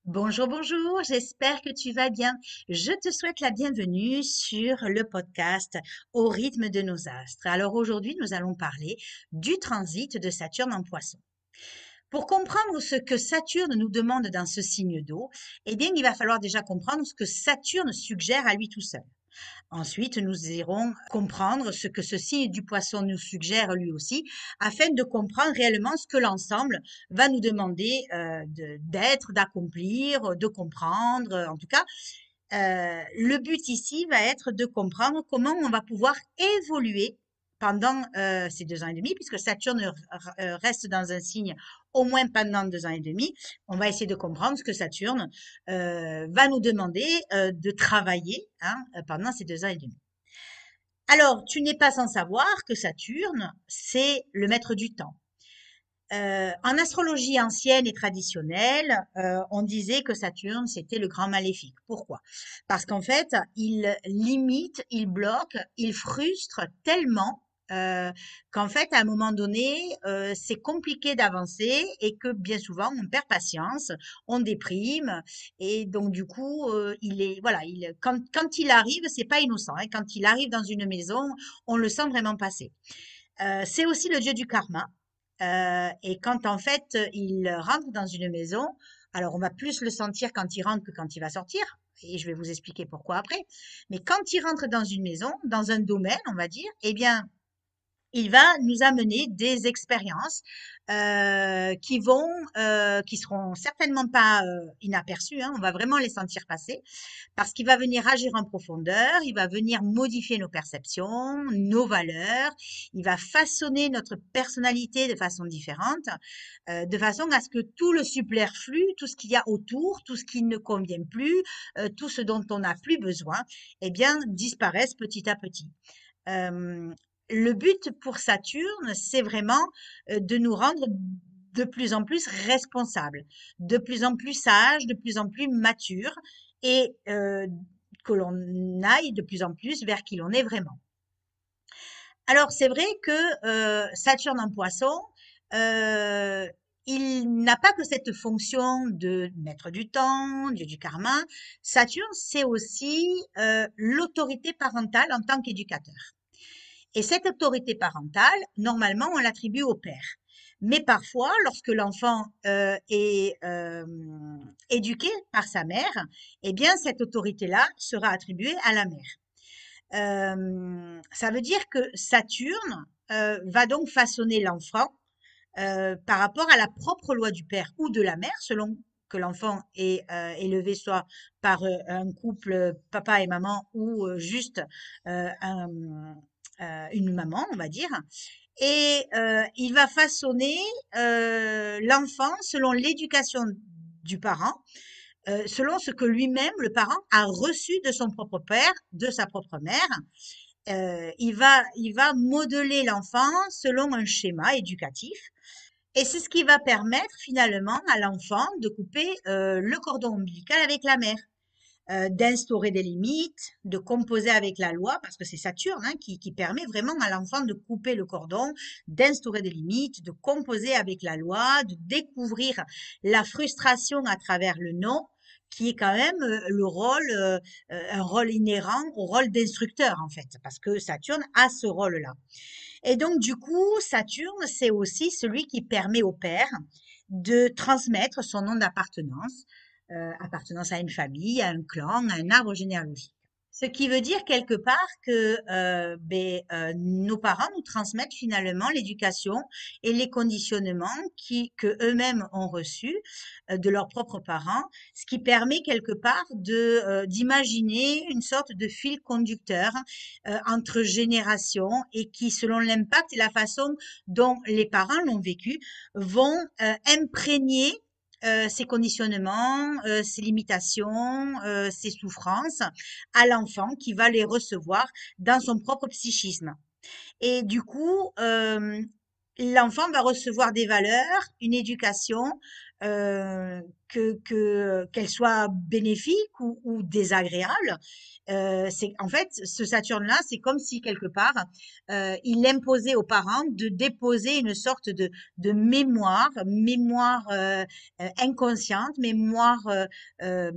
Bonjour, bonjour, j'espère que tu vas bien. Je te souhaite la bienvenue sur le podcast Au rythme de nos astres. Alors aujourd'hui, nous allons parler du transit de Saturne en Poisson. Pour comprendre ce que Saturne nous demande dans ce signe d'eau, eh bien, il va falloir déjà comprendre ce que Saturne suggère à lui tout seul. Ensuite, nous irons comprendre ce que ce signe du poisson nous suggère lui aussi, afin de comprendre réellement ce que l'ensemble va nous demander d'être, d'accomplir, de comprendre. En tout cas, le but ici va être de comprendre comment on va pouvoir évoluer pendant ces 2 ans et demi, puisque Saturne reste dans un signe au moins pendant 2 ans et demi. On va essayer de comprendre ce que Saturne va nous demander de travailler pendant ces 2 ans et demi. Alors, tu n'es pas sans savoir que Saturne, c'est le maître du temps. En astrologie ancienne et traditionnelle, on disait que Saturne, c'était le grand maléfique. Pourquoi? Parce qu'en fait, il limite, il bloque, il frustre tellement qu'en fait, à un moment donné, c'est compliqué d'avancer et que bien souvent, on perd patience, on déprime et donc du coup, il est voilà, quand il arrive, c'est pas innocent, hein. Quand il arrive dans une maison, on le sent vraiment passer. C'est aussi le dieu du karma. Et quand en fait il rentre dans une maison, alors on va plus le sentir quand il rentre que quand il va sortir. Et je vais vous expliquer pourquoi après. Mais quand il rentre dans une maison, dans un domaine, on va dire, eh bien, il va nous amener des expériences qui seront certainement pas inaperçues, hein. On va vraiment les sentir passer parce qu'il va venir agir en profondeur, il va venir modifier nos perceptions, nos valeurs, il va façonner notre personnalité de façon différente, de façon à ce que tout le superflu, tout ce qu'il y a autour, tout ce qui ne convient plus, tout ce dont on n'a plus besoin, eh bien, disparaisse petit à petit. Euh, le but pour Saturne, c'est vraiment de nous rendre de plus en plus responsables, de plus en plus sages, de plus en plus matures et que l'on aille de plus en plus vers qui l'on est vraiment. Alors, c'est vrai que Saturne en Poisson, euh, il n'a pas que cette fonction de maître du temps, dieu du karma. Saturne, c'est aussi l'autorité parentale en tant qu'éducateur. Et cette autorité parentale, normalement, on l'attribue au père. Mais parfois, lorsque l'enfant est éduqué par sa mère, eh bien, cette autorité-là sera attribuée à la mère. Ça veut dire que Saturne va donc façonner l'enfant par rapport à la propre loi du père ou de la mère, selon que l'enfant est élevé soit par un couple papa et maman ou juste une maman, on va dire. Et il va façonner l'enfant selon l'éducation du parent, selon ce que lui-même, le parent, a reçu de son propre père, de sa propre mère. Il va modeler l'enfant selon un schéma éducatif. Et c'est ce qui va permettre finalement à l'enfant de couper le cordon ombilical avec la mère, d'instaurer des limites, de composer avec la loi, parce que c'est Saturne qui permet vraiment à l'enfant de couper le cordon, d'instaurer des limites, de composer avec la loi, de découvrir la frustration à travers le non, qui est quand même un rôle inhérent au rôle d'instructeur en fait, parce que Saturne a ce rôle-là. Et donc, du coup, Saturne, c'est aussi celui qui permet au père de transmettre son nom d'appartenance, appartenance à une famille, à un clan, à un arbre généalogique. Ce qui veut dire quelque part que nos parents nous transmettent finalement l'éducation et les conditionnements que eux-mêmes ont reçus de leurs propres parents, ce qui permet quelque part d'imaginer une sorte de fil conducteur entre générations et qui, selon l'impact et la façon dont les parents l'ont vécu, vont imprégner ces conditionnements, ces limitations, ces souffrances à l'enfant qui va les recevoir dans son propre psychisme. Et du coup, l'enfant va recevoir des valeurs, une éducation qu'elle soit bénéfique ou désagréable. C'est en fait ce Saturne-là, c'est comme si quelque part il imposait aux parents de déposer une sorte de mémoire inconsciente, mémoire euh,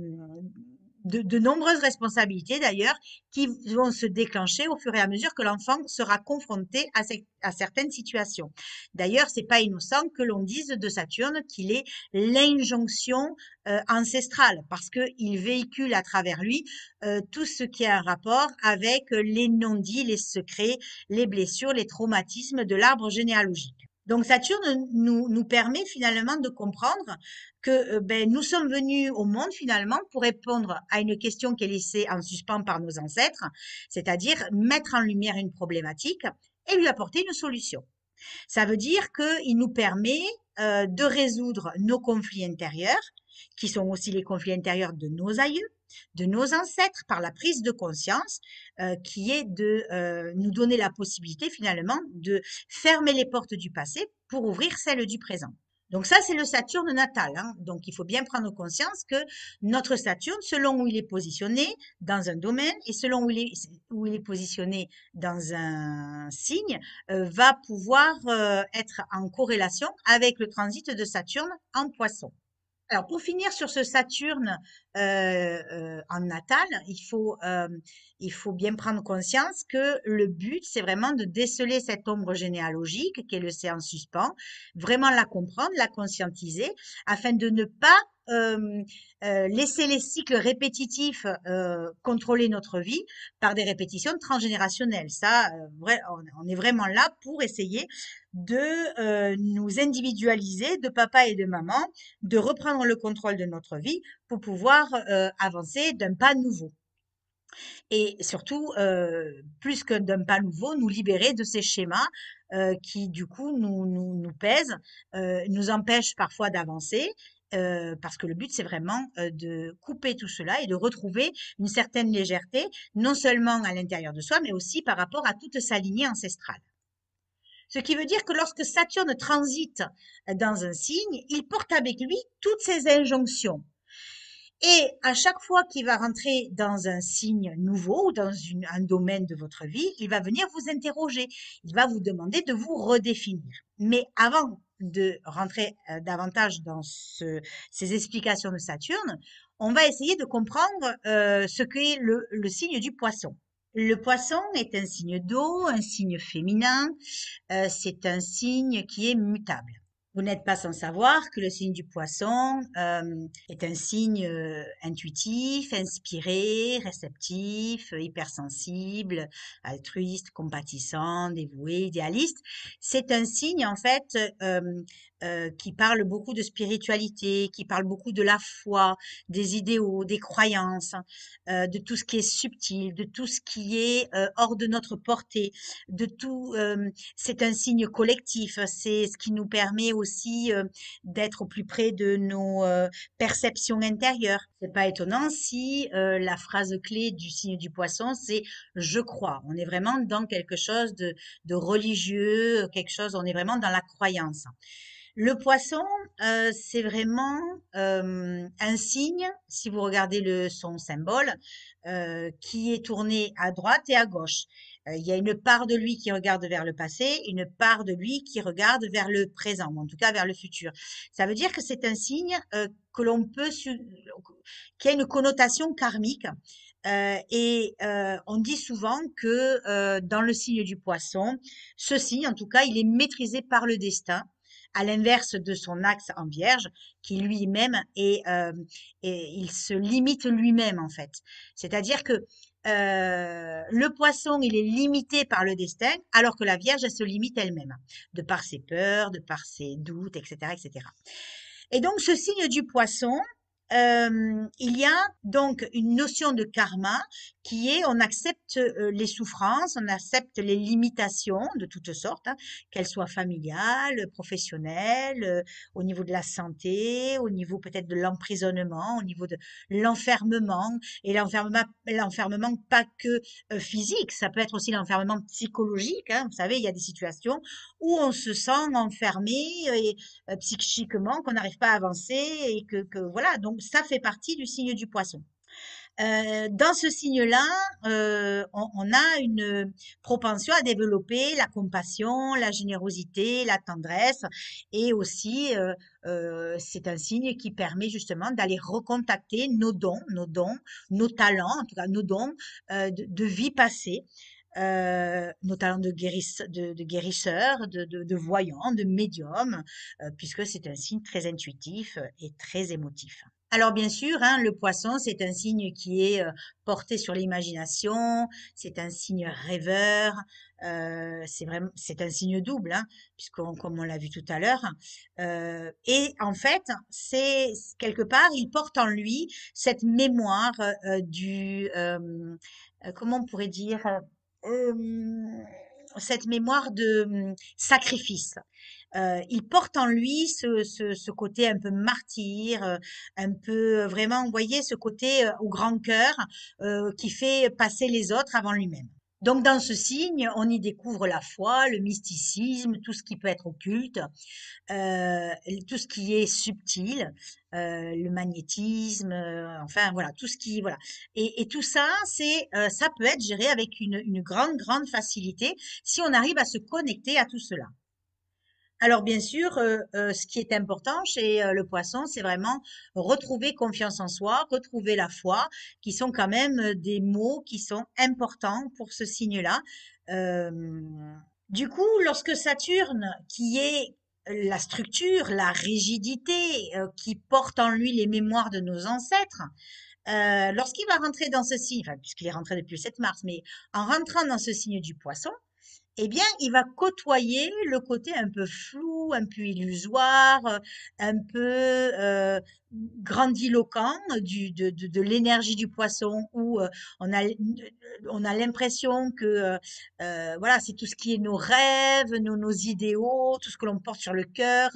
de nombreuses responsabilités d'ailleurs qui vont se déclencher au fur et à mesure que l'enfant sera confronté à certaines situations. D'ailleurs, c'est pas innocent que l'on dise de Saturne qu'il est l'injonction ancestrale parce qu'il véhicule à travers lui tout ce qui a un rapport avec les non-dits, les secrets, les blessures, les traumatismes de l'arbre généalogique. Donc Saturne nous permet finalement de comprendre que ben, nous sommes venus au monde finalement pour répondre à une question qui est laissée en suspens par nos ancêtres, c'est-à-dire mettre en lumière une problématique et lui apporter une solution. Ça veut dire qu'il nous permet de résoudre nos conflits intérieurs, qui sont aussi les conflits intérieurs de nos aïeux, de nos ancêtres, par la prise de conscience, qui est de nous donner la possibilité finalement de fermer les portes du passé pour ouvrir celles du présent. Donc ça, c'est le Saturne natal, hein. Donc il faut bien prendre conscience que notre Saturne, selon où il est positionné dans un domaine et selon où il est positionné dans un signe, va pouvoir être en corrélation avec le transit de Saturne en Poisson. Alors, pour finir sur ce Saturne en natal, il faut bien prendre conscience que le but, c'est vraiment de déceler cette ombre généalogique qui est le C en suspens, vraiment la comprendre, la conscientiser, afin de ne pas laisser les cycles répétitifs contrôler notre vie par des répétitions transgénérationnelles. Ça, on est vraiment là pour essayer de nous individualiser de papa et de maman, de reprendre le contrôle de notre vie pour pouvoir avancer d'un pas nouveau. Et surtout, plus que d'un pas nouveau, nous libérer de ces schémas qui, du coup, nous pèsent, nous empêchent parfois d'avancer. Parce que le but, c'est vraiment de couper tout cela et de retrouver une certaine légèreté, non seulement à l'intérieur de soi, mais aussi par rapport à toute sa lignée ancestrale. Ce qui veut dire que lorsque Saturne transite dans un signe, il porte avec lui toutes ces injonctions. Et à chaque fois qu'il va rentrer dans un signe nouveau ou dans un domaine de votre vie, il va venir vous interroger. Il va vous demander de vous redéfinir. Mais avant de rentrer davantage dans ces explications de Saturne, on va essayer de comprendre ce qu'est le signe du poisson. Le poisson est un signe d'eau, un signe féminin, c'est un signe qui est mutable. Vous n'êtes pas sans savoir que le signe du poisson est un signe intuitif, inspiré, réceptif, hypersensible, altruiste, compatissant, dévoué, idéaliste. C'est un signe en fait qui parle beaucoup de spiritualité, qui parle beaucoup de la foi, des idéaux, des croyances, de tout ce qui est subtil, de tout ce qui est hors de notre portée, de tout. C'est un signe collectif. C'est ce qui nous permet aussi d'être au plus près de nos perceptions intérieures. C'est pas étonnant si la phrase clé du signe du poisson, c'est je crois. On est vraiment dans quelque chose de religieux, quelque chose, on est vraiment dans la croyance. Le poisson, c'est vraiment un signe, si vous regardez son symbole, qui est tourné à droite et à gauche. Il y a une part de lui qui regarde vers le passé, une part de lui qui regarde vers le présent, ou en tout cas vers le futur. Ça veut dire que c'est un signe que l'on peut, qui a une connotation karmique. On dit souvent que dans le signe du poisson, ce signe, en tout cas, il est maîtrisé par le destin à l'inverse de son axe en Vierge, qui lui-même il se limite lui-même en fait. C'est-à-dire que le poisson, il est limité par le destin, alors que la Vierge, elle se limite elle-même, de par ses peurs, de par ses doutes, etc., etc. Et donc, ce signe du poisson, il y a donc une notion de karma qui est on accepte les souffrances, on accepte les limitations de toutes sortes, hein, qu'elles soient familiales, professionnelles, au niveau de la santé, au niveau peut-être de l'emprisonnement, au niveau de l'enfermement. Et l'enfermement pas que physique, ça peut être aussi l'enfermement psychologique, hein. Vous savez, il y a des situations où on se sent enfermé et psychiquement, qu'on n'arrive pas à avancer et voilà, donc ça fait partie du signe du poisson. Dans ce signe-là, on a une propension à développer la compassion, la générosité, la tendresse et aussi, c'est un signe qui permet justement d'aller recontacter nos dons, nos talents, en tout cas nos dons de vie passée. Nos talents de guérisseur, de voyant, de médium, puisque c'est un signe très intuitif et très émotif. Alors bien sûr, hein, le poisson, c'est un signe qui est porté sur l'imagination, c'est un signe rêveur, c'est un signe double, hein, comme on l'a vu tout à l'heure. Et en fait, c'est quelque part, il porte en lui cette mémoire comment on pourrait dire, cette mémoire de sacrifice. Il porte en lui ce côté un peu martyr, un peu vraiment, vous voyez, ce côté au grand cœur qui fait passer les autres avant lui-même. Donc dans ce signe, on y découvre la foi, le mysticisme, tout ce qui peut être occulte, tout ce qui est subtil, le magnétisme, enfin voilà, tout ce qui voilà. Et tout ça, ça peut être géré avec une grande, grande facilité si on arrive à se connecter à tout cela. Alors bien sûr, ce qui est important chez le poisson, c'est vraiment retrouver confiance en soi, retrouver la foi, qui sont quand même des mots qui sont importants pour ce signe-là. Euh, du coup, lorsque Saturne, qui est la structure, la rigidité, qui porte en lui les mémoires de nos ancêtres, lorsqu'il va rentrer dans ce signe, enfin, puisqu'il est rentré depuis le 7 mars, mais en rentrant dans ce signe du poisson, eh bien, il va côtoyer le côté un peu flou, un peu illusoire, un peu grandiloquent de l'énergie du poisson, où on a l'impression que voilà, c'est tout ce qui est nos rêves, nos idéaux, tout ce que l'on porte sur le cœur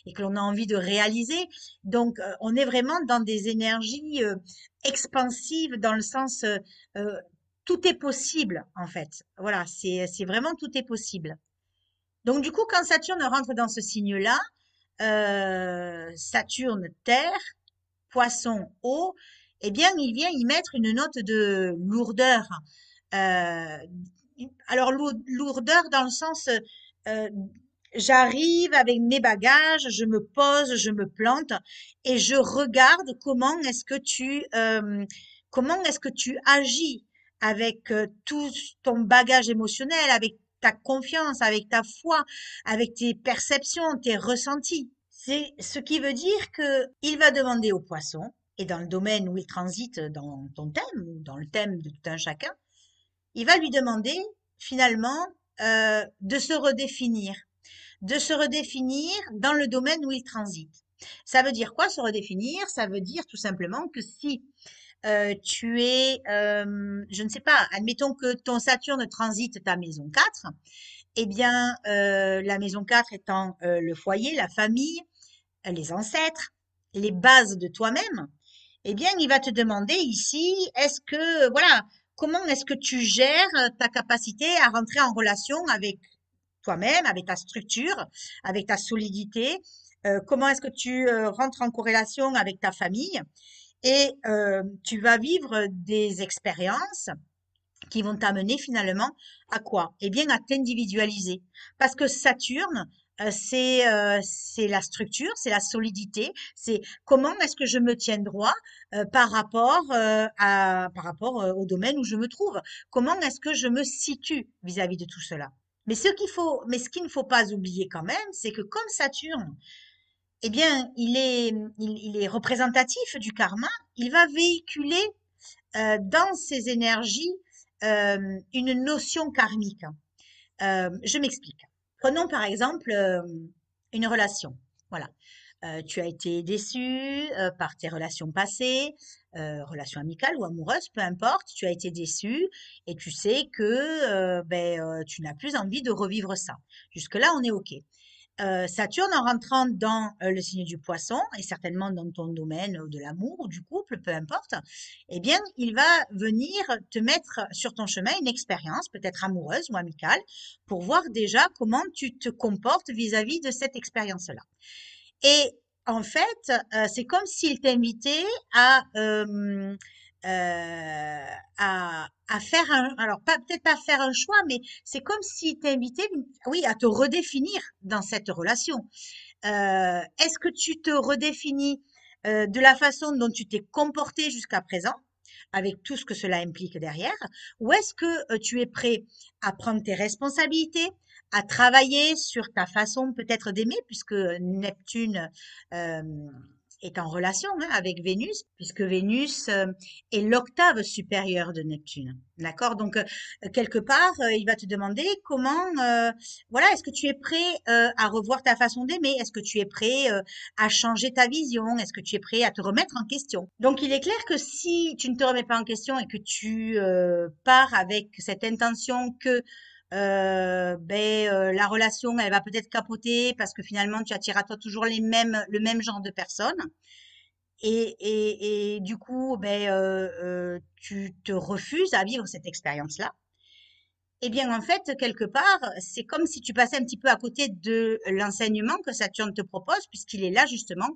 et que l'on a envie de réaliser. Donc, on est vraiment dans des énergies expansives dans le sens euh, tout est possible, en fait. Voilà, c'est vraiment tout est possible. Donc, du coup, quand Saturne rentre dans ce signe-là, Saturne, Terre, Poisson, Eau, eh bien, il vient y mettre une note de lourdeur. Euh, alors, lourdeur dans le sens, euh, j'arrive avec mes bagages, je me pose, je me plante et je regarde comment est-ce que tu agis avec tout ton bagage émotionnel, avec ta confiance, avec ta foi, avec tes perceptions, tes ressentis. C'est ce qui veut dire que il va demander au poisson, et dans le domaine où il transite dans ton thème, ou dans le thème de tout un chacun, il va lui demander finalement de se redéfinir dans le domaine où il transite. Ça veut dire quoi se redéfinir? Ça veut dire tout simplement que si tu es, je ne sais pas, admettons que ton Saturne transite ta maison 4, eh bien, la maison 4 étant le foyer, la famille, les ancêtres, les bases de toi-même, eh bien, il va te demander ici, voilà, comment est-ce que tu gères ta capacité à rentrer en relation avec toi-même, avec ta structure, avec ta solidité, comment est-ce que tu rentres en corrélation avec ta famille et tu vas vivre des expériences qui vont t'amener finalement à quoi? Eh bien, à t'individualiser. Parce que Saturne, c'est la structure, c'est la solidité, c'est comment est-ce que je me tiens droit par rapport au domaine où je me trouve. Comment est-ce que je me situe vis-à-vis de tout cela. Mais ce qu'il ne faut pas oublier quand même, c'est que comme Saturne, eh bien, il est représentatif du karma, il va véhiculer dans ces énergies une notion karmique. Je m'explique. Prenons par exemple une relation. Voilà. Tu as été déçu par tes relations passées, relations amicales ou amoureuses, peu importe. Tu as été déçu et tu sais que tu n'as plus envie de revivre ça. Jusque-là, on est OK. Saturne, en rentrant dans le signe du poisson, et certainement dans ton domaine de l'amour ou du couple, peu importe, eh bien, il va venir te mettre sur ton chemin une expérience, peut-être amoureuse ou amicale, pour voir déjà comment tu te comportes vis-à-vis de cette expérience-là. Et en fait, c'est comme s'il t'invitait à, à faire un, alors pas, peut-être pas faire un choix, mais c'est comme s'il t'invitait, oui, à te redéfinir dans cette relation. Est-ce que tu te redéfinis de la façon dont tu t'es comporté jusqu'à présent, avec tout ce que cela implique derrière, ou est-ce que tu es prêt à prendre tes responsabilités, à travailler sur ta façon peut-être d'aimer, puisque Neptune euh, est en relation avec Vénus, puisque Vénus est l'octave supérieure de Neptune. D'accord? Donc, quelque part, il va te demander comment, voilà, est-ce que tu es prêt à revoir ta façon d'aimer? Est-ce que tu es prêt à changer ta vision? Est-ce que tu es prêt à te remettre en question? Donc, il est clair que si tu ne te remets pas en question et que tu pars avec cette intention que la relation, elle va peut-être capoter parce que finalement, tu attires à toi toujours le même genre de personnes. Et du coup, tu te refuses à vivre cette expérience-là. Eh bien, en fait, quelque part, c'est comme si tu passais un petit peu à côté de l'enseignement que Saturne te propose, puisqu'il est là justement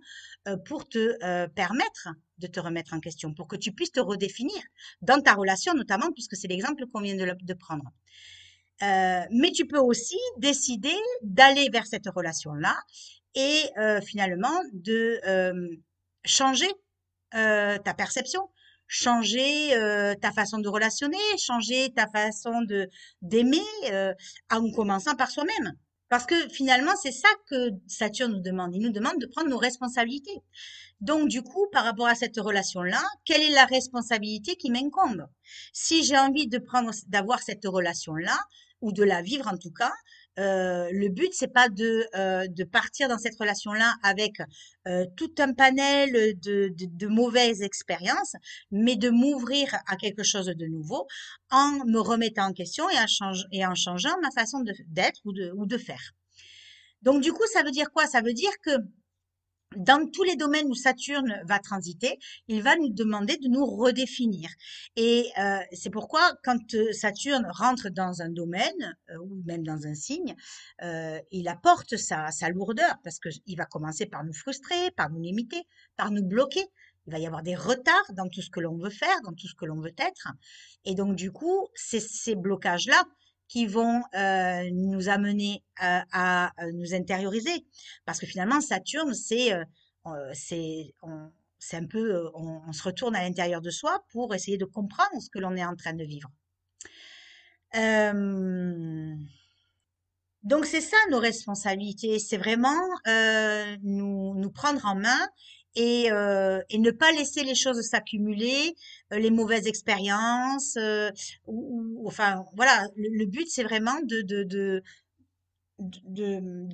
pour te permettre de te remettre en question, pour que tu puisses te redéfinir dans ta relation notamment, puisque c'est l'exemple qu'on vient de prendre. Mais tu peux aussi décider d'aller vers cette relation-là et finalement de changer ta perception, changer ta façon de relationner, changer ta façon de d'aimer, en commençant par soi-même. Parce que finalement, c'est ça que Saturne nous demande. Il nous demande de prendre nos responsabilités. Donc, du coup, par rapport à cette relation-là, quelle est la responsabilité qui m'incombe? Si j'ai envie d'avoir cette relation-là, ou de la vivre en tout cas, le but, c'est pas de partir dans cette relation-là avec tout un panel de mauvaises expériences, mais de m'ouvrir à quelque chose de nouveau en me remettant en question et en changeant ma façon d'être ou de faire. Donc, du coup, ça veut dire quoi? Ça veut dire que dans tous les domaines où Saturne va transiter, il va nous demander de nous redéfinir. Et c'est pourquoi quand Saturne rentre dans un domaine ou même dans un signe, il apporte sa lourdeur parce qu'il va commencer par nous frustrer, par nous limiter, par nous bloquer. Il va y avoir des retards dans tout ce que l'on veut faire, dans tout ce que l'on veut être. Et donc, du coup, c'est ces blocages-là qui vont nous amener à nous intérioriser. Parce que finalement, Saturne, c'est un peu, on se retourne à l'intérieur de soi pour essayer de comprendre ce que l'on est en train de vivre. Euh, donc c'est ça nos responsabilités, c'est vraiment nous prendre en main et ne pas laisser les choses s'accumuler, les mauvaises expériences, enfin voilà, le but c'est vraiment de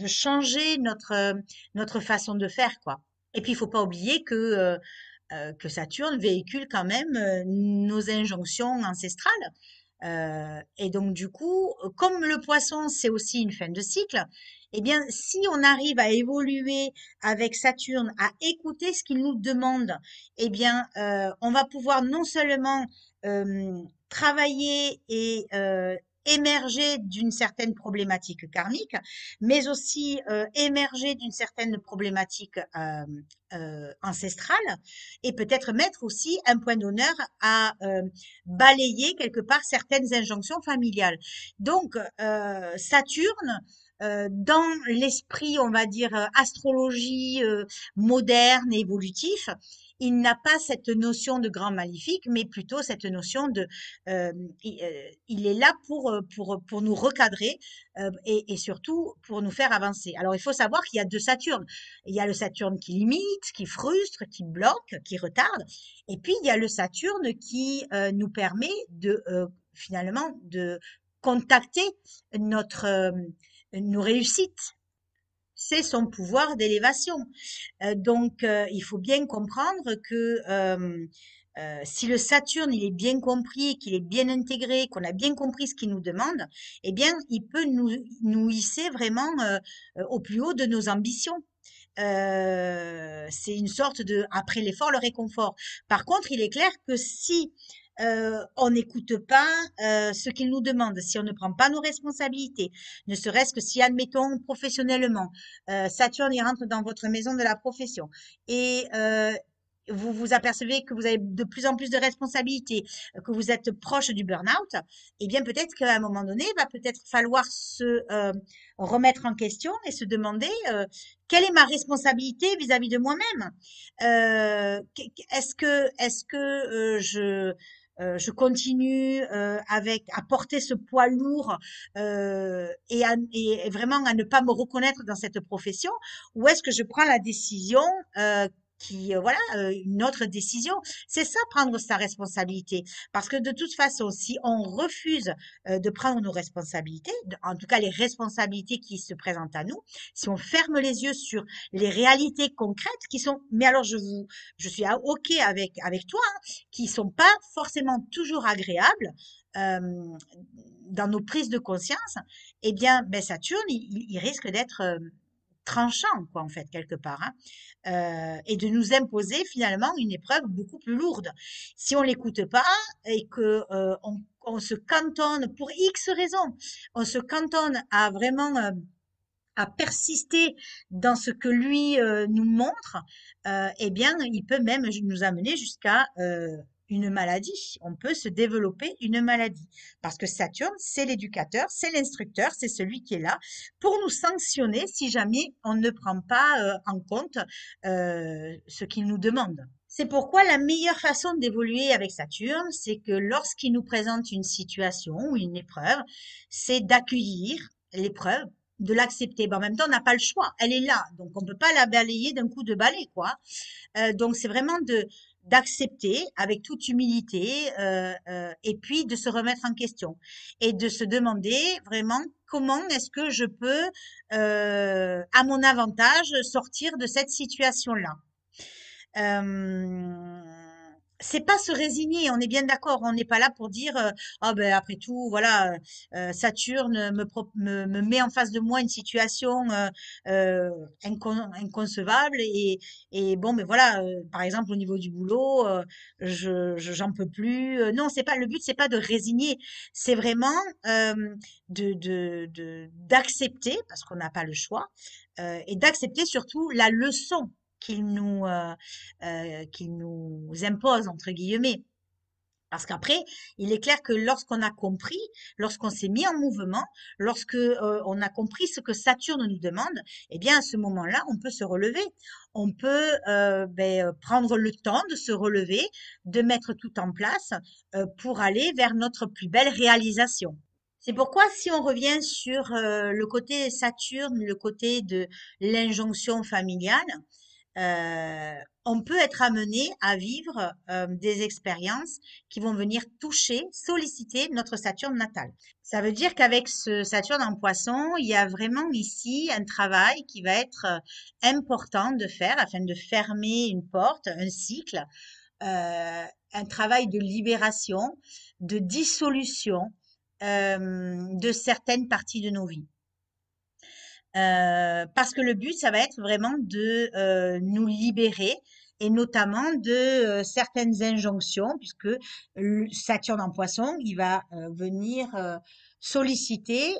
changer notre façon de faire, quoi. Et puis, il faut pas oublier que Saturne véhicule quand même nos injonctions ancestrales. Et donc, du coup, comme le poisson, c'est aussi une fin de cycle, eh bien, si on arrive à évoluer avec Saturne, à écouter ce qu'il nous demande, eh bien, on va pouvoir non seulement travailler et émerger d'une certaine problématique karmique, mais aussi émerger d'une certaine problématique ancestrale et peut-être mettre aussi un point d'honneur à balayer quelque part certaines injonctions familiales. Donc, Saturne, dans l'esprit, on va dire, astrologie moderne et évolutif, il n'a pas cette notion de grand maléfique, mais plutôt cette notion de, euh, il est là pour nous recadrer et surtout pour nous faire avancer. Alors, il faut savoir qu'il y a deux Saturnes. Il y a le Saturne qui limite, qui frustre, qui bloque, qui retarde. Et puis, il y a le Saturne qui nous permet de finalement de contacter nos réussites c'est son pouvoir d'élévation. Il faut bien comprendre que si le Saturne il est bien compris, qu'il est bien intégré, qu'on a bien compris ce qu'il nous demande, eh bien, il peut nous hisser vraiment au plus haut de nos ambitions. C'est une sorte de après l'effort, le réconfort. Par contre, il est clair que si on n'écoute pas ce qu'il nous demande, si on ne prend pas nos responsabilités, ne serait-ce que si, admettons, professionnellement, Saturne il rentre dans votre maison de la profession et vous vous apercevez que vous avez de plus en plus de responsabilités, que vous êtes proche du burn-out, eh bien peut-être qu'à un moment donné, il va peut-être falloir se remettre en question et se demander quelle est ma responsabilité vis-à-vis de moi-même. Je continue à porter ce poids lourd et vraiment à ne pas me reconnaître dans cette profession, ou est-ce que je prends la décision voilà, une autre décision. C'est ça, prendre sa responsabilité. Parce que de toute façon, si on refuse de prendre nos responsabilités, en tout cas les responsabilités qui se présentent à nous, si on ferme les yeux sur les réalités concrètes qui sont, mais alors je suis OK avec toi, hein, qui sont pas forcément toujours agréables, euh, dans nos prises de conscience, eh bien, ben, Saturne, il risque d'être tranchant, quoi, en fait, quelque part, hein, et de nous imposer finalement une épreuve beaucoup plus lourde. Si on l'écoute pas et que on se cantonne pour X raisons, on se cantonne à vraiment à persister dans ce que lui nous montre, eh bien, il peut même nous amener jusqu'à une maladie. On peut se développer une maladie. Parce que Saturne, c'est l'éducateur, c'est l'instructeur, c'est celui qui est là pour nous sanctionner si jamais on ne prend pas en compte ce qu'il nous demande. C'est pourquoi la meilleure façon d'évoluer avec Saturne, c'est que lorsqu'il nous présente une situation ou une épreuve, c'est d'accueillir l'épreuve, de l'accepter. Ben, en même temps, on n'a pas le choix. Elle est là. Donc, on ne peut pas la balayer d'un coup de balai, quoi. Donc, c'est vraiment d'accepter avec toute humilité et puis de se remettre en question et de se demander vraiment comment est-ce que je peux, à mon avantage, sortir de cette situation-là. Euh, c'est pas se résigner, on est bien d'accord. On n'est pas là pour dire ah ben après tout voilà Saturne me met en face de moi une situation inconcevable et bon mais voilà par exemple au niveau du boulot j'en peux plus. Non, c'est pas le but, c'est pas de résigner, c'est vraiment d'accepter parce qu'on n'a pas le choix et d'accepter surtout la leçon qu'il nous impose, entre guillemets. Parce qu'après, il est clair que lorsqu'on a compris, lorsqu'on s'est mis en mouvement, lorsque on a compris ce que Saturne nous demande, eh bien à ce moment-là, on peut se relever. On peut prendre le temps de se relever, de mettre tout en place pour aller vers notre plus belle réalisation. C'est pourquoi si on revient sur le côté Saturne, le côté de l'injonction familiale, euh, on peut être amené à vivre des expériences qui vont venir toucher, solliciter notre Saturne natal. Ça veut dire qu'avec ce Saturne en Poisson, il y a vraiment ici un travail qui va être important de faire afin de fermer une porte, un cycle, un travail de libération, de dissolution de certaines parties de nos vies. Parce que le but, ça va être vraiment de nous libérer et notamment de certaines injonctions, puisque Saturne en Poisson, il va venir solliciter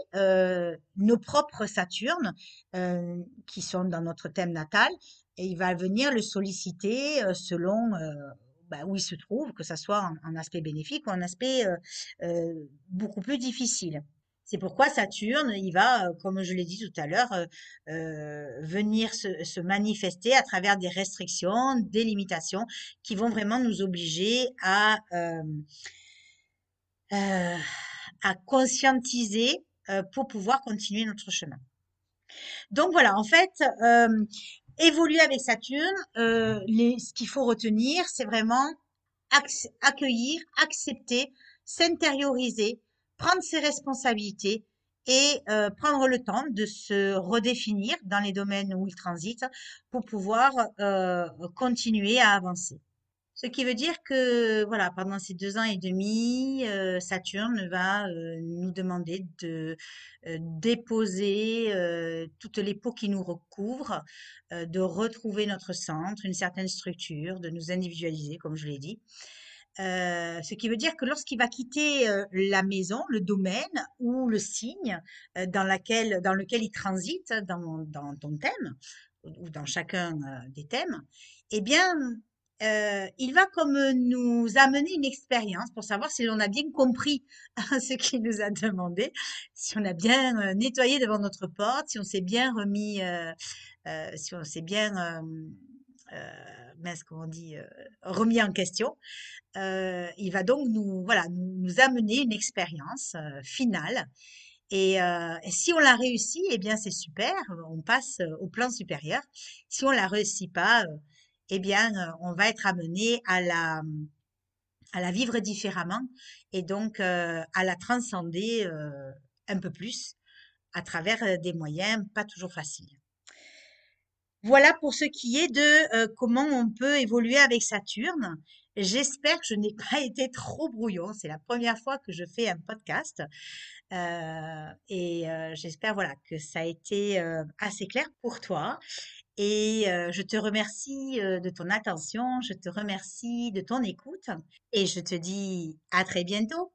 nos propres Saturnes qui sont dans notre thème natal, et il va venir le solliciter selon où il se trouve, que ça soit en aspect bénéfique ou en aspect beaucoup plus difficile. C'est pourquoi Saturne, il va, comme je l'ai dit tout à l'heure, venir se manifester à travers des restrictions, des limitations qui vont vraiment nous obliger euh, à conscientiser pour pouvoir continuer notre chemin. Donc voilà, en fait, évoluer avec Saturne, ce qu'il faut retenir, c'est vraiment accueillir, accepter, s'intérioriser, prendre ses responsabilités et prendre le temps de se redéfinir dans les domaines où il transite pour pouvoir continuer à avancer. Ce qui veut dire que, voilà, pendant ces 2 ans et demi, Saturne va nous demander de déposer toutes les peaux qui nous recouvrent, de retrouver notre centre, une certaine structure, de nous individualiser, comme je l'ai dit. Ce qui veut dire que lorsqu'il va quitter la maison, le domaine ou le signe dans lequel il transite, dans ton thème ou dans chacun des thèmes, eh bien, il va comme nous amener une expérience pour savoir si l'on a bien compris ce qu'il nous a demandé, si on a bien nettoyé devant notre porte, si on s'est bien remis, si on s'est bien, mince, comment on dit, remis en question. Il va donc nous amener une expérience finale. Et si on l'a réussi, eh bien c'est super, on passe au plan supérieur. Si on la réussit pas, eh bien on va être amené à la vivre différemment et donc à la transcender un peu plus à travers des moyens pas toujours faciles. Voilà pour ce qui est de comment on peut évoluer avec Saturne. J'espère que je n'ai pas été trop brouillon. C'est la première fois que je fais un podcast. J'espère voilà, que ça a été assez clair pour toi. Je te remercie de ton attention. Je te remercie de ton écoute. Et je te dis à très bientôt.